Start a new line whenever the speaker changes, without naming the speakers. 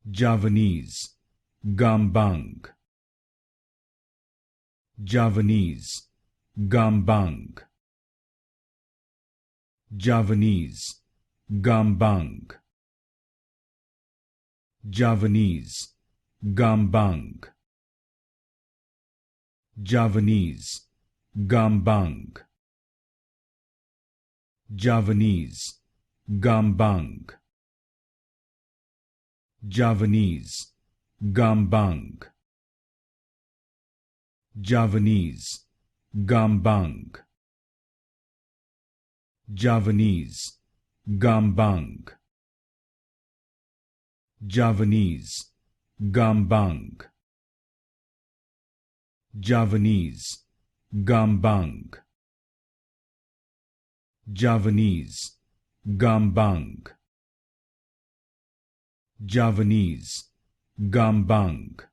Javanese, Gambang. Javanese, Gambang. Javanese, Gambang. Javanese, Gambang. Javanese, Gambang. Javanese, Gambang. Javanese, Gambang. Javanese, Gambang. Javanese, Gambang. Javanese, Gambang. Javanese, Gambang. Javanese, Gambang. Javanese, Gambang.